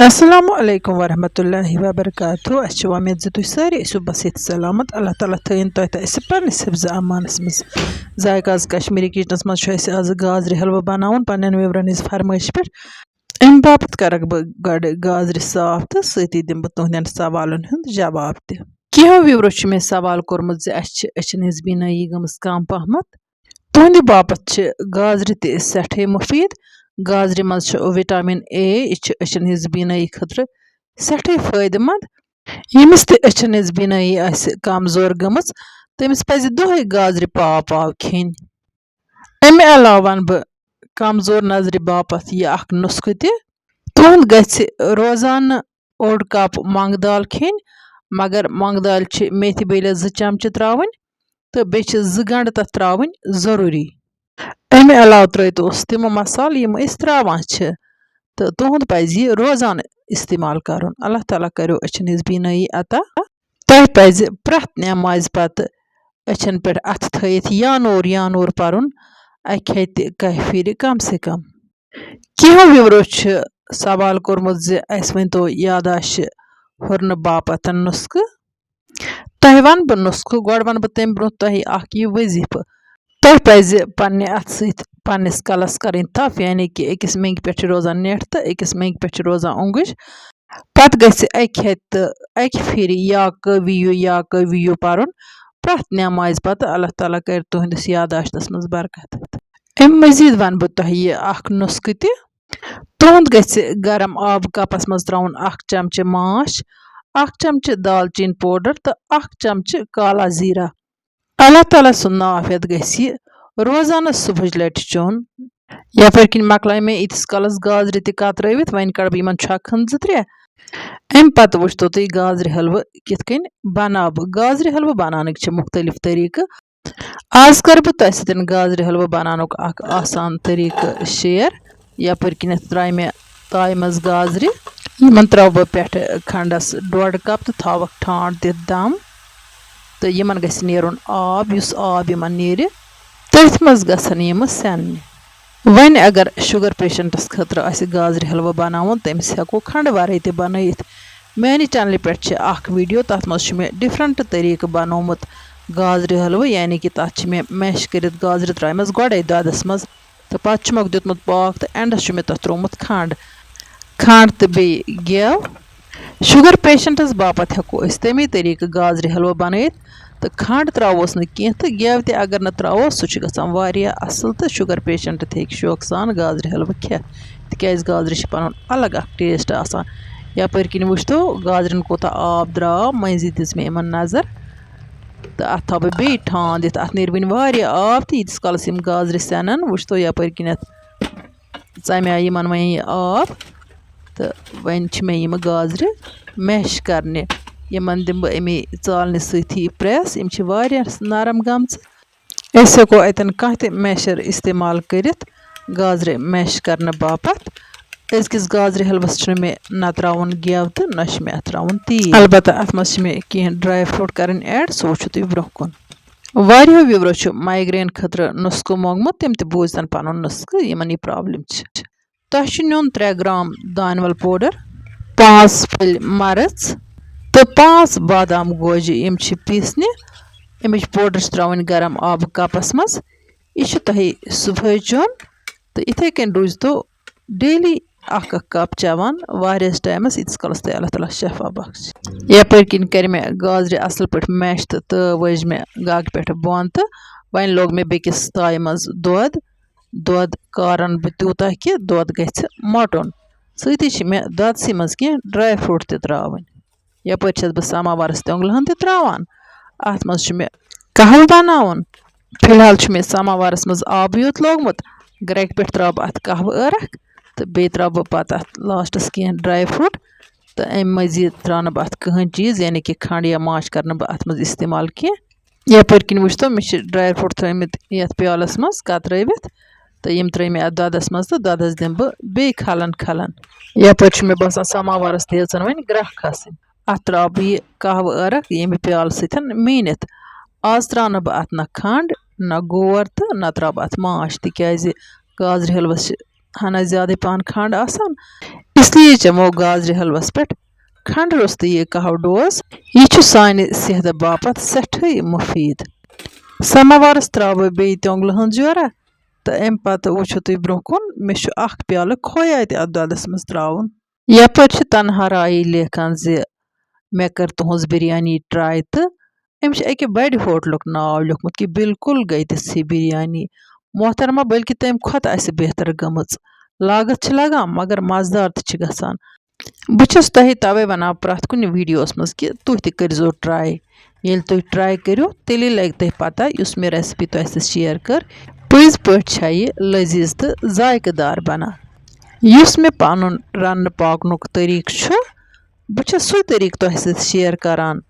Assalamu alaikum warahmatullahi wabarakatuh. Ashu umeed z tu sari isu basit salamat. Allah Taala thayin toy ta is panis hifz amanas maz. Zaykaz Kashmiri kitchens maz shu az gazri halwa banaun pannen vevran is farmaish per. Em babat karak gad gazri saaf ta sati dim tuhnen sawalun hund jawab te. Kiho vevroch me sawal kormut z achin is binayi gams kam pahmat. Tuhndi babat ch gazri te sethe mufid. Gazri maz vitamin A ich achin his binai khatra sethe faydamand yemis te achin his binai as kamzor gamas temis paz dohay gazri paw khin emi alawan b kamzor nazri bapat ye ak nusku te tuhund gachi rozan odd cup mang dal khin magar mang dal ch methi bele 2 chamchi trawin te bech 2 gand ta trawin zaruri emi alaw troitos timo masal yim is trawan ch तो तुहद पज रोजान इस्तेमाल कर अल्लाह ताला करो अचन हज बीनाई अता तह पज प्रथ नमाज पत अचन पे अथ थत यानोर पर्न अखे कह फिर कम से कम कहो विवरो सवाल कोर्मुत अस वन तो यादाश हुरन बापत नुस्ख तह वन बह नुस्ख गोड वन बह तम ब्रो तह यह वजीफ तह पज पन्ने अथ सत पन्निस कलस करें तफ यानी कि अकिस मेंग पे रोजान नेट तो अकिस मेंग पे रोजान ओंगुश पत गछ अक फिर या कवियो पर्न प्रथ नमाज पत अल्लाह ताला कर तुहंदिस यादाश्तस मज बरकत अम मजीद वन बह तह यह नुस्ख तुहद गछ गरम आब कपस मज त्राउन 1 चमच माश 1 चमच दालचीन पाउडर तो 1 चमच काला जीरा अल्लाह ताला सुन नाफियत गछ रोजाना सुबह लट चोन यपर किन मकल मे इतिस कलस गाजर तत्रवित वन कड़ इन छकन 2-3 अम पत वो तुम गाजर हलव कित कन बनाब गाजर हलव बनान मुख्तलिफ तरीक़ आज कर बह तुह सतन गाजर हलव बनानुक आसान तरीक़ शेयर यपर किन त्राय मे ताय मज गाजर इन त्रव बह पे खंडस 1.5 कप तो थवक ठांड दित दम तो इन गस नेरुन आब युस आब इन नेर तथ मज गसन यम सन वन अगर शुगर पेशेंटस खतर आसि गाजर हलवा बनावन तमिस हेको खंड वराई ते बनयित मेनि चैनल पे वीडियो तथ मज मे डिफरेंट तरीक़ बनोमुत गाजर हलवा यानी कि तथ मे मैश करित गाजर त्रायमस गोडे ददस मज तो पत छमक दितमुत पाक तो एंडस मे तथ त्रोमुत खंड तो बे गेव शुगर पेशेंटस बापत हेको तमी तरीक़ गाजर हलवा बनयित तो खंड त्रावोस न कह तो गेव ते अगर न त्रावोस सह गसान वारिया असल तो शुगर पेशेंट थे शौक सान गाजर हलवा खे तिकाज गाजर पन अलग अख टेस्ट आसान यपर किन वो गाजरन कोता आब द्राव मजी दिस मे इन नजर तो अत थो बह बे ठान दित अत नेर वन वारिया आब तो यीतिस कलस यम गाजर सनन वो यपर किन चमे इन वन आब तो वन मे यम गाजर मैश करने यमन दिम अमे चालने सती प्रेस यम नरम गम हेको अतन कह मैशर इस्तेमाल करित गाजर मैश करने बापत अजकिस गाजर हलवस मे न त्रावन गेव तो न मे अत त्रावन तील अलबत् अत मज मे कह ड्राई फ्रूट कर ऐड सो वो तुम ब्रोह कुन वारियो विवरो माइग्रेन खतर नुस्ख मोंगमुत तम त बूजन पन नुस्ख इन यह प्रॉब्लम तह नुन 3 ग्राम दानवल पाउडर 5 फुल मरच तो 5 बादाम गोज यम पीसने अमिच पाउडर त्रावन गरम आब कपस मज यह तह सुबह चोन तो इथे कन रूज तो डेली 1 कप चवान वारियस टाइमस इतिस कलस तह अल्लाह ताला शफा बख्श यपर किन कर मे गाजर असल पे मैश तो वज मे गग पे बोन तो वन लोग मे बेकिस ताय मज दोद कारन बह तूता कि दोद गछ मटुन सती मे ददसी मज कह ड्राई फ्रूट त त्रावन यपर बह समावारस तोंगलहन त त्रावान अत मज मे कहव बनावन फिलहाल मे समावारस मज आब योत लोगमुत ग्रैक पे त्रा बह अत कहव अर्क तो बे त्रा बह पत अत लास्टस कह ड्राई फ्रूट तो अम मजीद त्रा बह अत कहन चीज़ यानी कि खंड या माश कर बह अत मज इस्तेमाल कह यपर किन वो मे ड्राई फ्रूट थमित यथ प्यालस मज कतरवित तो यम त्र मे अत ददस मज तो ददस दिम बह बे खलन यपर मे बसान समावारस तेजन वन ग्रह खसन अत त्रा बह यह कहव अर्क यम प्याल सतन मीनित आज त्रा बह अत न खंड न गोर तो न त्रा बह अत माश तिकाज गाजर हलवस हना ज़्यादा पान खंड आसान, इसलिए चमो गाजर हलवस पे खंड रोस्त ये कहो डोज। यह सानि सेहत बापत सठे मुफीद। समावारस त्राव बे त्योंगल हंद जोरा तो अम पत वुचो तुम ब्रोह कुन मे प्याल खोया अत ददस मज त्राउन। यपर तनहार आई लेखन जे मे कर तुहज बिरयानी ट्राई तो अम अके बड़ होटलुक नाव लिखमुत कि बिल्कुल गई तिथि बिरयानी मोहतरमा, बल्कि तम खुद बेहतर गमच। लागत लगान मगर मजदार गसान। बस तुह तवे वन प्रथ कुन वीडियोस मज कि तुह तजो ट्राई। ये तुम ट्राई करो तेल लग तुह पता उस मे रेसिपी तुह शेयर कर पज पे यह लजीज तो जायकदार बनान। उस मे पन रन पाकनुक तरीक बस सू तरीक तुह शेयर करान।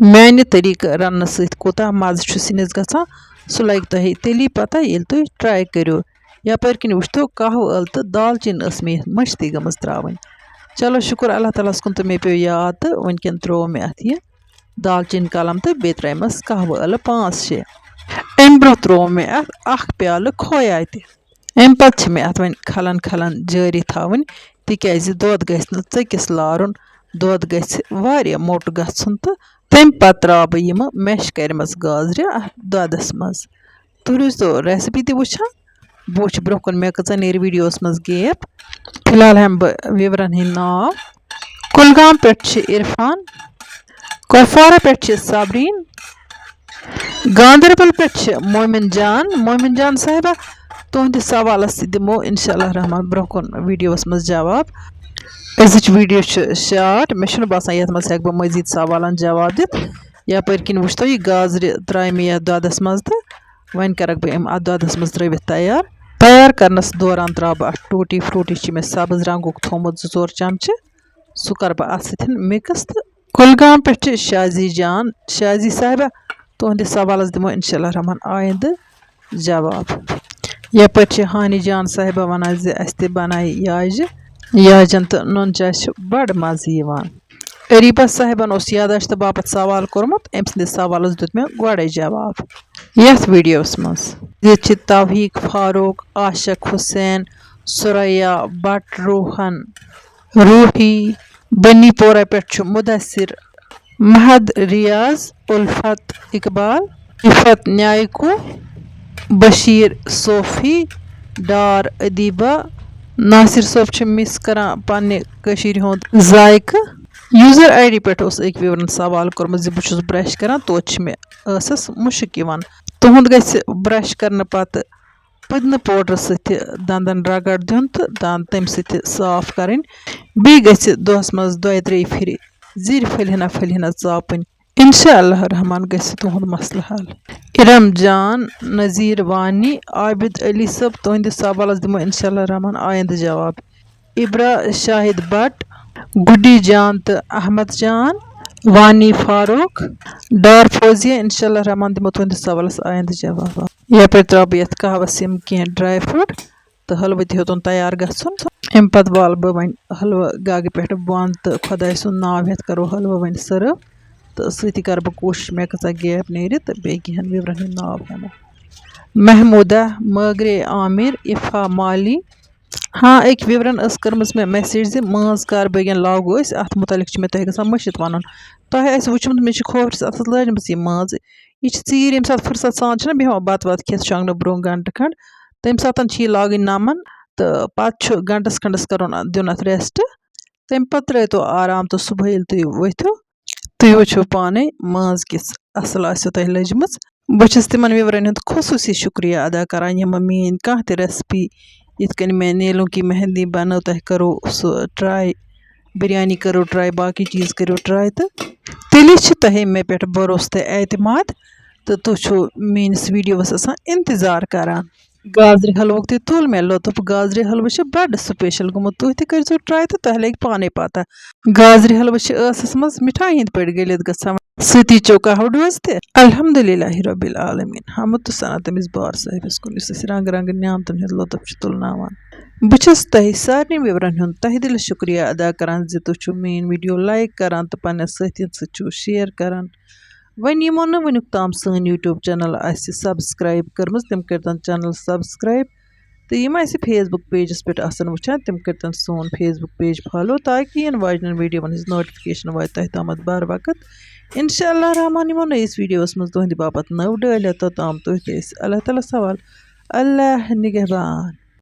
माने तरीक रन सूता मज़ सिनिस गसान सह लग तुह तेली पता ये तुम ट्राई करो। यपर किन वो कहव अल तो दालचीन मे मश्ती गमज त्रावन। चलो शुक्र अल्लाह ताला कुन तो मे पे याद तो वनकन त्रो मे अत यह दालचीन कलम तो बे त्रमस कहव अल 5-6। अम ब्रोह त्रो मे अत प्याल खोया अम पे मे अत वन खलन खलन जारी थवन तिज दोद गि चकिस लारुन, दोद गि मोट गन तो तम पत त्रा बह यम मैश करमस गाजर अत दोदस मज। तुम रोजो रेसिपी तु वुचान बह वो ब्रोह कुन मे कचा नीर वीडियोस मज गैप। फिलहाल हम बह विवरन हिंद नाव। कुलगाम पे इरफान, कुपवारा पे सबरीन, गांदरबल पे मोमिन जान साहिबा। तुहद सवाल दिमो इंशाअल्लाह रहमान ब्रोह कुन वीडियोस मज जवाब। अजिच वीडियो शार्ट मे बासान ये मज बह मजीद सवालन जवाब दित। यपर किन वो तुम गाजर त्रा मे ये दोदस मज तो वन कर बह अत दोदस मज त्रवित तैयार। तैयार करनस दौरान त्रा बह टूटी फ्रूटी मे सब्ज रंगुक थोमुत 2-4 चमच सह कर बह अत मिक्स। तो कुलगाम पे शाजी साहिबा तुहद सवाल दिमो इंशाअल्लाह रहमान आइंद जवाब। यपर हानि जान साहिबा वन अस बनाई याजन तो नुन चाय बड़ मज़। अरीबा साहिबन यादाश्त बापत सवाल कोरमुत अम सदिस सवालस दुत मे गोड़े जवाब यथ वीडियोस मज। ये तौहीक फारूक, आशक हुसैन, सुरैया बट रूहन, रूही, बनीपोरा पे मुदसिर, महद रियाज, उल्फत इकबाल, इफत न्यायकू, बशीर सोफी, डार अदीबा, नासिर सोफ मिस करान पन्ने कशीर हुंद जायक। यूजर ID पे एक विवरण सवाल कोरमुत बह ब्रश करान तोत मे स मुश्क यवान। तुहद गि ब्रश करने पत पुदन पाउडर सत्य दंदन रगड़ दिन तो दंद तम साफ करें। बे गि दोहस मज 2-3 फिर जीर फलहना चापन। इंशाअल्लाह रहमान गि तुहद मसल हल। इरम जान, नज़ीर वानी, आबिद अली सब तुहद सवाल दिमो इंशाअल्लाह रहमान आइंद जवाब। इब्रा शाहिद बट, गुडी जान तो अहमद जान, वानी फारूक, डार फौजिया इंशाअल्लाह रहमान दिमो तुहद सवालस आइंद जवाब। यपर त्रा बह ये कहवस कह ड्राई फ्रूट तो हलव तोतन तैयार गन। अम पत वाल बह वन हलवा गग पे बन तो खुदाय सुंद नाव हेत करो हलवा वन सर्व तो सती कर बह कोशिश मे कचा गैप नीर तो बे कहन विवरन हिंद नाव हेमो। महमूदा, मगरे आमिर, इफ़ा माली। हाँ एक विवरण कर्मस मे मैसेज मज कर बगन लागू अत मुतलिक मे तुह गसान मशित वन तुह वुचमुत मे खोफरस अत लजम यह मज यह चीर ये सात फुर्सत सान बेहान बत वत खेत शोंगन ब्रोह घंटे खंड तम सात लागन नमन तो पत घंटस खंडस कर दिन अत रेस्ट। तम पे त्रो तो आराम तो सुबह ये तुम वथो तुम वुचो पाने मज किस असल तुह लजम। बस तिमन विवरण हुंद खसूसी शुक्रिया अदा करान यम मीन कह रेसिपी इत मे नीलों की मेहंदी बनो तुह करो सह ट्राई, बिरयानी करो ट्राई, बाकी चीज़ करो ट्राई तो तेल तुह मे पे भरोस तो एतमाद तो तुम मीनस वीडियोस इंतजार करान। गाजर हलवुक तुल मे लुत्फ। गाजर हलव बड़ स्पेशल गोमुत तुह तजो ट्राई तो तुह लग पाने पता। गाजर हलव मज मिठाई हिंद पे गलित गसान सती चो कहव डोज ते अल्हम्दुलिल्लाहि रब्बिल आलमीन। हम तो सना तमिस बार साहिबस कुन रंग रंग नियामतन हिंद लुत्फ तुलनावान। बस तुह सारे विवरण हुंद तह दिल शुक्रिया अदा करान तुम मेन वीडियो लाइक करान तो पन्न साथियन सो शेयर करान। वन यमो वनुक ताम सन यूट्यूब चैनल सब्सक्राइब कर्मस तम करतन चैनल सब्सक्राइब तो यम आसि फेसबुक पेजस पे आसान वुचान तम करतन सोन फेसबुक पेज फॉलो ताकि इन वाजन वीडियो हज नोटिफिकेशन वात तह तम बार वक्त इंशाअल्लाह रहमान यमो नईस वीडियोस मज तुहद बापत नव डाल तोताम तुह अल्लाह ताला सवाल अल्लाह निगहबान।